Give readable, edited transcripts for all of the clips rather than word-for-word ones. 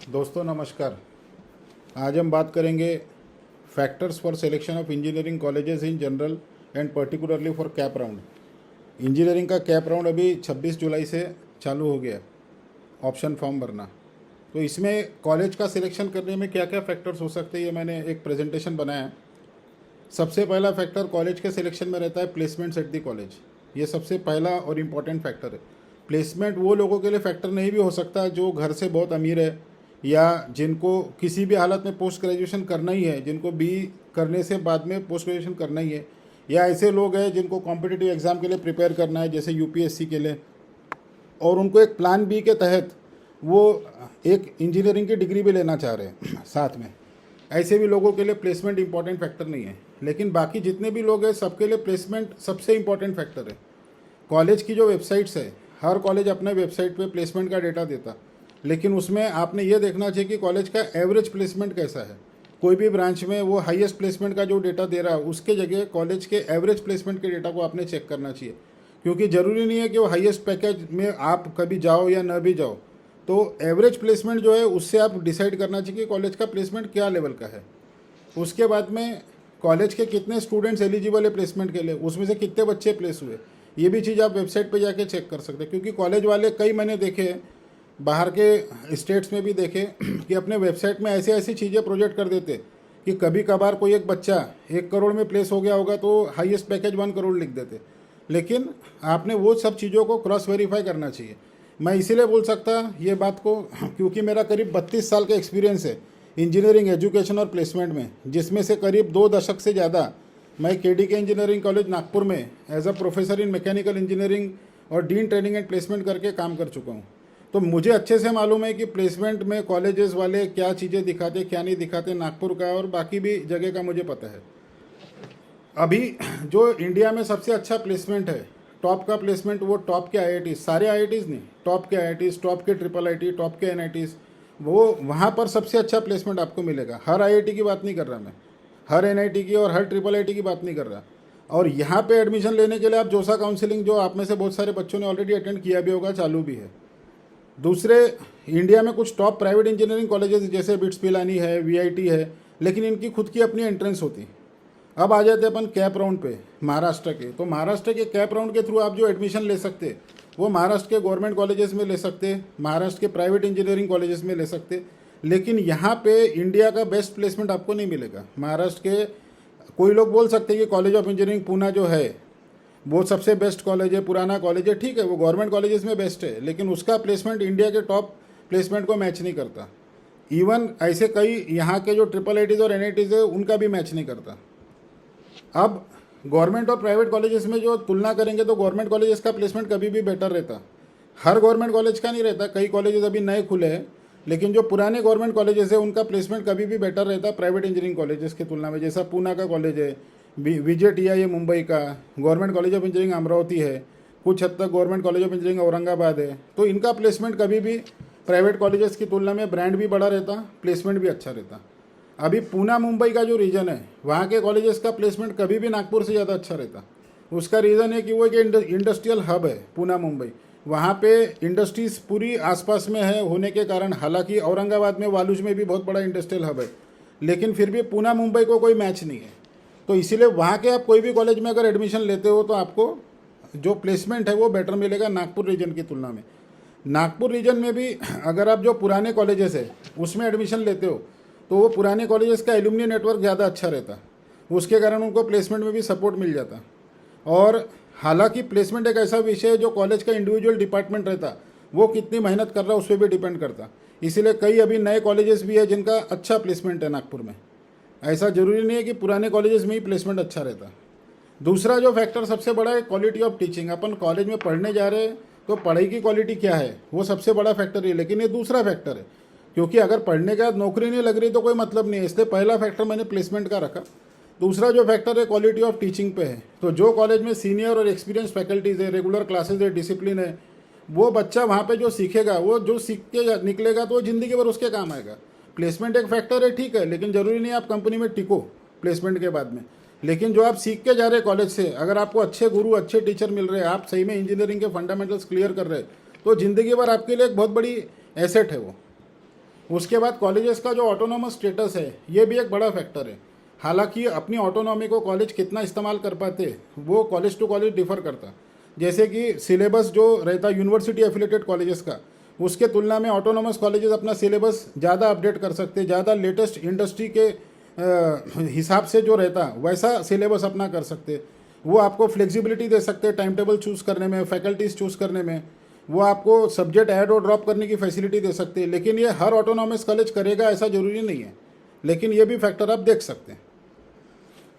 दोस्तों नमस्कार। आज हम बात करेंगे factors for selection of engineering colleges in general and particularly for cap round. Engineering का कैप राउंड अभी 26 जुलाई से चालू हो गया ऑप्शन फॉर्म भरना। तो इसमें कॉलेज का सिलेक्शन करने में क्या क्या फैक्टर्स हो सकते हैं, ये मैंने एक प्रेजेंटेशन बनाया है। सबसे पहला फैक्टर कॉलेज के सिलेक्शन में रहता है प्लेसमेंट्स एट द कॉलेज। ये सबसे पहला और इम्पॉर्टेंट फैक्टर है। प्लेसमेंट वो लोगों के लिए फैक्टर नहीं भी हो सकता जो घर से बहुत अमीर है या जिनको किसी भी हालत में पोस्ट ग्रेजुएशन करना ही है, जिनको बी करने से बाद में पोस्ट ग्रेजुएशन करना ही है, या ऐसे लोग हैं जिनको कॉम्पिटिटिव एग्ज़ाम के लिए प्रिपेयर करना है जैसे यूपीएससी के लिए, और उनको एक प्लान बी के तहत वो एक इंजीनियरिंग की डिग्री भी लेना चाह रहे हैं साथ में। ऐसे भी लोगों के लिए प्लेसमेंट इंपॉर्टेंट फैक्टर नहीं है। लेकिन बाकी जितने भी लोग हैं सबके लिए प्लेसमेंट सबसे इंपॉर्टेंट फैक्टर है। कॉलेज की जो वेबसाइट्स है, हर कॉलेज अपने वेबसाइट पे प्लेसमेंट का डेटा देता, लेकिन उसमें आपने ये देखना चाहिए कि कॉलेज का एवरेज प्लेसमेंट कैसा है। कोई भी ब्रांच में वो हाईएस्ट प्लेसमेंट का जो डेटा दे रहा है उसके जगह कॉलेज के एवरेज प्लेसमेंट के डेटा को आपने चेक करना चाहिए, क्योंकि ज़रूरी नहीं है कि वो हाईएस्ट पैकेज में आप कभी जाओ या न भी जाओ। तो एवरेज प्लेसमेंट जो है उससे आप डिसाइड करना चाहिए कि कॉलेज का प्लेसमेंट क्या लेवल का है। उसके बाद में कॉलेज के कितने स्टूडेंट्स एलिजिबल है प्लेसमेंट के लिए, उसमें से कितने बच्चे प्लेस हुए, ये भी चीज़ आप वेबसाइट पे जाके चेक कर सकते हैं। क्योंकि कॉलेज वाले कई मैंने देखे, बाहर के स्टेट्स में भी देखे कि अपने वेबसाइट में ऐसे ऐसी चीज़ें प्रोजेक्ट कर देते कि कभी कभार कोई एक बच्चा 1 करोड़ में प्लेस हो गया होगा तो हाईएस्ट पैकेज 1 करोड़ लिख देते। लेकिन आपने वो सब चीज़ों को क्रॉस वेरीफाई करना चाहिए। मैं इसीलिए बोल सकता ये बात को क्योंकि मेरा करीब 32 साल का एक्सपीरियंस है इंजीनियरिंग एजुकेशन और प्लेसमेंट में, जिसमें से करीब 2 दशक से ज़्यादा मैं केडीके इंजीनियरिंग कॉलेज नागपुर में as a professor in mechanical engineering और डीन ट्रेनिंग एंड प्लेसमेंट करके काम कर चुका हूँ। तो मुझे अच्छे से मालूम है कि प्लेसमेंट में कॉलेजेस वाले क्या चीज़ें दिखाते क्या नहीं दिखाते, नागपुर का और बाकी भी जगह का मुझे पता है। अभी जो इंडिया में सबसे अच्छा प्लेसमेंट है, टॉप का प्लेसमेंट, वो टॉप के आईआईटी, सारे आईआईटीज़ नहीं, टॉप के आईआईटीज़, टॉप के ट्रिपल आईटी, टॉप के एनआईटीज़, वो वहाँ पर सबसे अच्छा प्लेसमेंट आपको मिलेगा। हर आईआईटी की बात नहीं कर रहा मैं, हर एनआईटी की और हर ट्रिपल आईटी की बात नहीं कर रहा। और यहाँ पे एडमिशन लेने के लिए आप जोसा काउंसिलिंग, जो आप में से बहुत सारे बच्चों ने ऑलरेडी अटेंड किया भी होगा, चालू भी है। दूसरे, इंडिया में कुछ टॉप प्राइवेट इंजीनियरिंग कॉलेजेस जैसे बिट्स पिलानी है, वीआईटी है, लेकिन इनकी खुद की अपनी एंट्रेंस होती। अब आ जाते अपन कैप राउंड पे महाराष्ट्र के। तो महाराष्ट्र के कैप राउंड के थ्रू आप जो एडमिशन ले सकते वो महाराष्ट्र के गवर्नमेंट कॉलेजेस में ले सकते, महाराष्ट्र के प्राइवेट इंजीनियरिंग कॉलेजेस में ले सकते। लेकिन यहाँ पे इंडिया का बेस्ट प्लेसमेंट आपको नहीं मिलेगा। महाराष्ट्र के कोई लोग बोल सकते हैं कि कॉलेज ऑफ इंजीनियरिंग पूना जो है वो सबसे बेस्ट कॉलेज है, पुराना कॉलेज है, ठीक है, वो गवर्नमेंट कॉलेजेस में बेस्ट है, लेकिन उसका प्लेसमेंट इंडिया के टॉप प्लेसमेंट को मैच नहीं करता। इवन ऐसे कई यहाँ के जो ट्रिपल आईटीज़ और एनआईटीज़ है उनका भी मैच नहीं करता। अब गवर्नमेंट और प्राइवेट कॉलेजेस में जो तुलना करेंगे तो गवर्नमेंट कॉलेजेस का प्लेसमेंट कभी भी बेटर रहता। हर गवर्नमेंट कॉलेज का नहीं रहता, कई कॉलेजेस अभी नए खुले हैं, लेकिन जो पुराने गवर्नमेंट कॉलेजेस है उनका प्लेसमेंट कभी भी बेटर रहता प्राइवेट इंजीनियरिंग कॉलेजेस की तुलना में। जैसा पूना का कॉलेज है, विजेटीआई है मुंबई का, government college of engineering Amravati है, कुछ हद तक government college of engineering Aurangabad है। तो इनका प्लेसमेंट कभी भी प्राइवेट कॉलेजेस की तुलना में ब्रांड भी बड़ा रहता, प्लेसमेंट भी अच्छा रहता। अभी पूना मुंबई का जो रीजन है वहाँ के कॉलेजेस का प्लेसमेंट कभी भी नागपुर से ज़्यादा अच्छा रहता। उसका रीज़न है कि वो एक इंडस्ट्रियल हब है पूना मुंबई, वहाँ पे इंडस्ट्रीज़ पूरी आसपास में है होने के कारण। हालांकि औरंगाबाद में, वालूज में भी बहुत बड़ा इंडस्ट्रियल हब है, लेकिन फिर भी पूना मुंबई को कोई मैच नहीं है। तो इसीलिए वहाँ के आप कोई भी कॉलेज में अगर एडमिशन लेते हो तो आपको जो प्लेसमेंट है वो बेटर मिलेगा नागपुर रीजन की तुलना में। नागपुर रीजन में भी अगर आप जो पुराने कॉलेजेस है उसमें एडमिशन लेते हो तो वो पुराने कॉलेजेस का एलुमनी नेटवर्क ज़्यादा अच्छा रहता, उसके कारण उनको प्लेसमेंट में भी सपोर्ट मिल जाता। और हालांकि प्लेसमेंट एक ऐसा विषय है जो कॉलेज का इंडिविजुअल डिपार्टमेंट रहता, वो कितनी मेहनत कर रहा है उस पर भी डिपेंड करता। इसीलिए कई अभी नए कॉलेजेस भी है जिनका अच्छा प्लेसमेंट है नागपुर में। ऐसा ज़रूरी नहीं है कि पुराने कॉलेजेस में ही प्लेसमेंट अच्छा रहता। दूसरा जो फैक्टर सबसे बड़ा है quality of teaching. Upon college में पढ़ने जा रहे हैं तो पढ़ाई की क्वालिटी क्या है वो सबसे बड़ा फैक्टर है, लेकिन ये दूसरा फैक्टर है, क्योंकि अगर पढ़ने के बाद नौकरी नहीं लग रही तो कोई मतलब नहीं है। इसलिए पहला फैक्टर मैंने प्लेसमेंट का रखा। दूसरा जो फैक्टर है क्वालिटी ऑफ टीचिंग पे है। तो जो कॉलेज में सीनियर और एक्सपीरियंस फैकल्टीज़ है, रेगुलर क्लासेज है, डिसिप्लिन है, वो बच्चा वहाँ पे जो सीखेगा, वो जो सीख के निकलेगा तो वो ज़िंदगी भर उसके काम आएगा। प्लेसमेंट एक फैक्टर है, ठीक है, लेकिन ज़रूरी नहीं आप कंपनी में टिको प्लेसमेंट के बाद में। लेकिन जो आप सीख के जा रहे हैं कॉलेज से, अगर आपको अच्छे गुरु, अच्छे टीचर मिल रहे हैं, आप सही में इंजीनियरिंग के फंडामेंटल्स क्लियर कर रहे हैं, तो ज़िंदगी भर आपके लिए एक बहुत बड़ी एसेट है वो। उसके बाद कॉलेजेस का जो ऑटोनॉमस स्टेटस है ये भी एक बड़ा फैक्टर है। हालांकि अपनी ऑटोनॉमी को कॉलेज कितना इस्तेमाल कर पाते वो कॉलेज टू कॉलेज डिफर करता। जैसे कि सिलेबस जो रहता यूनिवर्सिटी एफिलेटेड कॉलेजेस का, उसके तुलना में ऑटोनॉमस कॉलेजेस अपना सिलेबस ज़्यादा अपडेट कर सकते, ज़्यादा लेटेस्ट इंडस्ट्री के हिसाब से जो रहता वैसा सिलेबस अपना कर सकते। वो आपको फ्लेक्सिबिलिटी दे सकते हैं टाइम टेबल चूज़ करने में, फैकल्टीज़ चूज़ करने में, वो आपको सब्जेक्ट ऐड और ड्रॉप करने की फैसिलिटी दे सकते हैं। लेकिन ये हर ऑटोनॉमस कॉलेज करेगा ऐसा ज़रूरी नहीं है, लेकिन ये भी फैक्टर आप देख सकते हैं।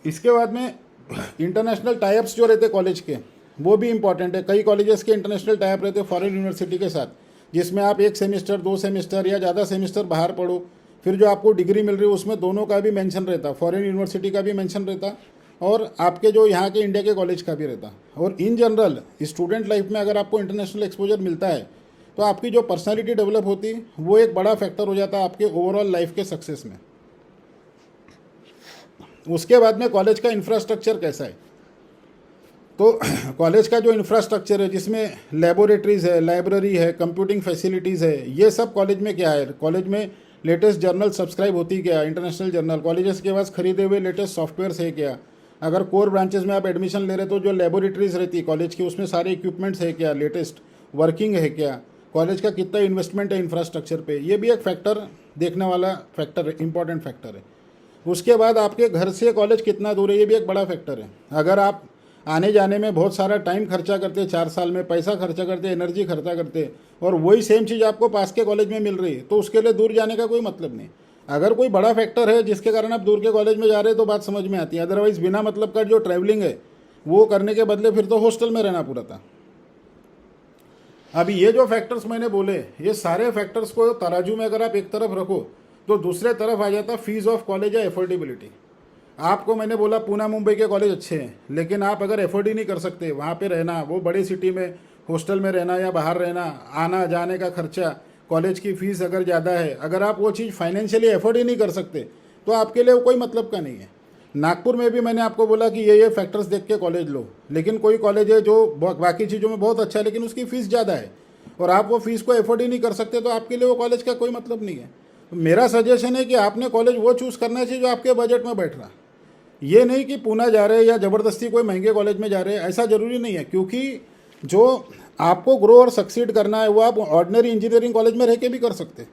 इसके बाद में इंटरनेशनल टाइप्स जो रहते कॉलेज के वो भी इंपॉर्टेंट है। कई कॉलेजेस के इंटरनेशनल टाइप रहते फॉरेन यूनिवर्सिटी के साथ, जिसमें आप 1 सेमेस्टर 2 सेमेस्टर या ज़्यादा सेमेस्टर बाहर पढ़ो, फिर जो आपको डिग्री मिल रही है उसमें दोनों का भी मेंशन रहता, फॉरेन यूनिवर्सिटी का भी मेंशन रहता और आपके जो यहाँ के इंडिया के कॉलेज का भी रहता। और इन जनरल स्टूडेंट लाइफ में अगर आपको इंटरनेशनल एक्सपोजर मिलता है तो आपकी जो पर्सनैलिटी डेवलप होती वो एक बड़ा फैक्टर हो जाता है आपके ओवरऑल लाइफ के सक्सेस में। उसके बाद में कॉलेज का इंफ्रास्ट्रक्चर कैसा है, तो कॉलेज का जो इंफ्रास्ट्रक्चर है जिसमें लेबोरेटरीज़ है, लाइब्रेरी है, कंप्यूटिंग फैसिलिटीज़ है, ये सब कॉलेज में क्या है। कॉलेज में लेटेस्ट जर्नल सब्सक्राइब होती क्या, इंटरनेशनल जर्नल कॉलेजेस के पास खरीदे हुए लेटेस्ट सॉफ्टवेयर्स है क्या। अगर कोर ब्रांचेस में आप एडमिशन ले रहे तो जो लेबोरेटरीज़ रहती है कॉलेज की उसमें सारे इक्विपमेंट्स है क्या, लेटेस्ट वर्किंग है क्या, कॉलेज का कितना इन्वेस्टमेंट है इंफ्रास्ट्रक्चर पे, ये भी एक फैक्टर देखने वाला फैक्टर है, इंपॉर्टेंट फैक्टर है। उसके बाद आपके घर से कॉलेज कितना दूर है, ये भी एक बड़ा फैक्टर है। अगर आप आने जाने में बहुत सारा टाइम खर्चा करते, 4 साल में पैसा खर्चा करते, एनर्जी खर्चा करते, और वही सेम चीज़ आपको पास के कॉलेज में मिल रही है तो उसके लिए दूर जाने का कोई मतलब नहीं। अगर कोई बड़ा फैक्टर है जिसके कारण आप दूर के कॉलेज में जा रहे हैं तो बात समझ में आती है। अदरवाइज बिना मतलब का जो ट्रैवलिंग है वो करने के बदले फिर तो हॉस्टल में रहना पूरा था। अभी ये जो फैक्टर्स मैंने बोले ये सारे फैक्टर्स को तराजू में अगर आप एक तरफ रखो तो दूसरे तरफ आ जाता फीस ऑफ कॉलेज या एफोर्डेबिलिटी। आपको मैंने बोला पूना मुंबई के कॉलेज अच्छे हैं, लेकिन आप अगर एफोर्ड ही नहीं कर सकते वहाँ पे रहना, वो बड़ी सिटी में हॉस्टल में रहना या बाहर रहना, आना जाने का खर्चा, कॉलेज की फ़ीस अगर ज़्यादा है, अगर आप वो चीज़ फाइनेंशियली एफोर्ड ही नहीं कर सकते तो आपके लिए वो कोई मतलब का नहीं है। नागपुर में भी मैंने आपको बोला कि ये फैक्टर्स देख के कॉलेज लो, लेकिन कोई कॉलेज है जो बाकी चीज़ों में बहुत अच्छा है लेकिन उसकी फ़ीस ज़्यादा है और आप वो फ़ीस को एफोर्ड ही नहीं कर सकते तो आपके लिए वो कॉलेज का कोई मतलब नहीं है। मेरा सजेशन है कि आपने कॉलेज वो चूज़ करना चाहिए जो आपके बजट में बैठ रहा। ये नहीं कि पूना जा रहे हैं या ज़बरदस्ती कोई महंगे कॉलेज में जा रहे हैं, ऐसा ज़रूरी नहीं है। क्योंकि जो आपको ग्रो और सक्सीड करना है वो आप ऑर्डिनरी इंजीनियरिंग कॉलेज में रह के भी कर सकते,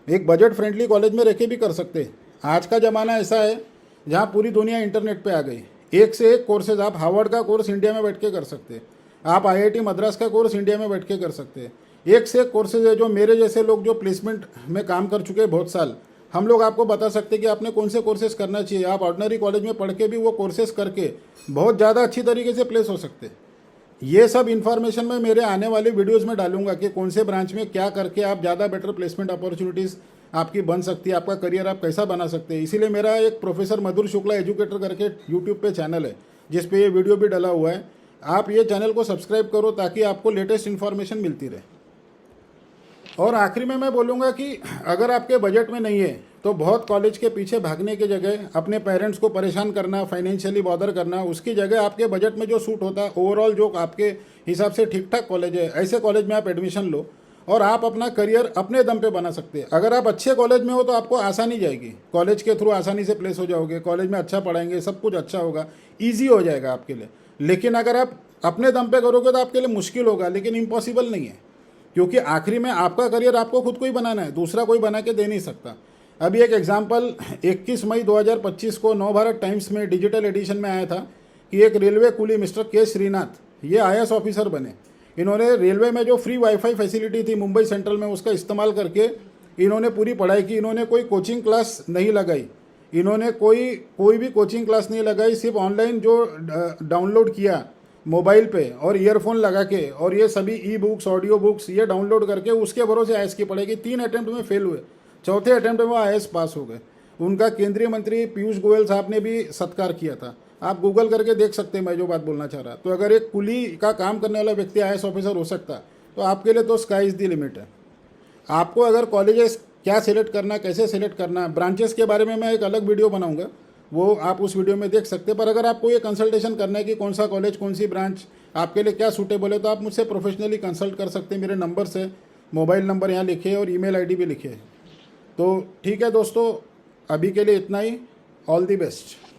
एक बजट फ्रेंडली कॉलेज में रह के भी कर सकते। आज का ज़माना ऐसा है जहाँ पूरी दुनिया इंटरनेट पे आ गई, एक से एक कोर्सेज, आप हार्वर्ड का कोर्स इंडिया में बैठ के कर सकते, आप IIT मद्रास का कोर्स इंडिया में बैठ के कर सकते। एक से एक कोर्सेज है जो मेरे जैसे लोग जो प्लेसमेंट में काम कर चुके हैं बहुत साल, हम लोग आपको बता सकते हैं कि आपने कौन से कोर्सेज करना चाहिए। आप ऑर्डिनरी कॉलेज में पढ़ के भी वो कोर्सेज करके बहुत ज़्यादा अच्छी तरीके से प्लेस हो सकते। ये सब इन्फॉर्मेशन मैं मेरे आने वाले वीडियोस में डालूंगा कि कौन से ब्रांच में क्या करके आप ज़्यादा बेटर प्लेसमेंट अपॉर्चुनिटीज़ आपकी बन सकती है, आपका करियर आप कैसा बना सकते हैं। इसीलिए मेरा एक प्रोफेसर मधुर शुक्ला एजुकेटर करके यूट्यूब पे चैनल है जिस पे ये वीडियो भी डला हुआ है। आप ये चैनल को सब्सक्राइब करो ताकि आपको लेटेस्ट इन्फॉर्मेशन मिलती रहे। और आखिरी में मैं बोलूँगा कि अगर आपके बजट में नहीं है तो बहुत कॉलेज के पीछे भागने की जगह, अपने पेरेंट्स को परेशान करना, फाइनेंशियली बॉदर करना, उसकी जगह आपके बजट में जो सूट होता है, ओवरऑल जो आपके हिसाब से ठीक ठाक कॉलेज है, ऐसे कॉलेज में आप एडमिशन लो और आप अपना करियर अपने दम पे बना सकते हैं। अगर आप अच्छे कॉलेज में हो तो आपको आसानी जाएगी, कॉलेज के थ्रू आसानी से प्लेस हो जाओगे, कॉलेज में अच्छा पढ़ाएंगे, सब कुछ अच्छा होगा, ईजी हो जाएगा आपके लिए। लेकिन अगर आप अपने दम पे करोगे तो आपके लिए मुश्किल होगा, लेकिन इम्पॉसिबल नहीं है, क्योंकि आखिरी में आपका करियर आपको खुद को ही बनाना है, दूसरा कोई बना के दे नहीं सकता। अभी एक एग्जांपल 21 मई 2025 को नवभारत टाइम्स में डिजिटल एडिशन में आया था कि एक रेलवे कुली मिस्टर के श्रीनाथ ये IAS ऑफिसर बने। इन्होंने रेलवे में जो फ्री वाईफाई फैसिलिटी थी मुंबई सेंट्रल में, उसका इस्तेमाल करके इन्होंने पूरी पढ़ाई की। इन्होंने कोई कोचिंग क्लास नहीं लगाई, इन्होंने कोई भी कोचिंग क्लास नहीं लगाई, सिर्फ ऑनलाइन जो डाउनलोड किया मोबाइल पे और ईयरफोन लगा के, और ये सभी ई-बुक्स, ऑडियो बुक्स ये डाउनलोड करके उसके भरोसे IAS की पढ़ाई की। 3 अटेम्प्ट में फेल हुए, चौथे अटेम्प्ट में वो IAS पास हो गए। उनका केंद्रीय मंत्री पीयूष गोयल साहब ने भी सत्कार किया था। आप गूगल करके देख सकते हैं मैं जो बात बोलना चाह रहा। तो अगर एक कुली का काम करने वाला व्यक्ति IAS ऑफिसर हो सकता तो आपके लिए तो स्काई इज़ द लिमिट है। आपको अगर कॉलेजेस क्या सिलेक्ट करना, कैसे सिलेक्ट करना, ब्रांचेस के बारे में मैं एक अलग वीडियो बनाऊंगा, वो आप उस वीडियो में देख सकते हैं। पर अगर आपको ये कंसल्टेशन करना है कि कौन सा कॉलेज, कौन सी ब्रांच आपके लिए क्या सूटेबल है, तो आप मुझसे प्रोफेशनली कंसल्ट कर सकते हैं। मेरे नंबर से, मोबाइल नंबर यहाँ लिखे और email ID भी लिखे। तो ठीक है दोस्तों, अभी के लिए इतना ही। All the best.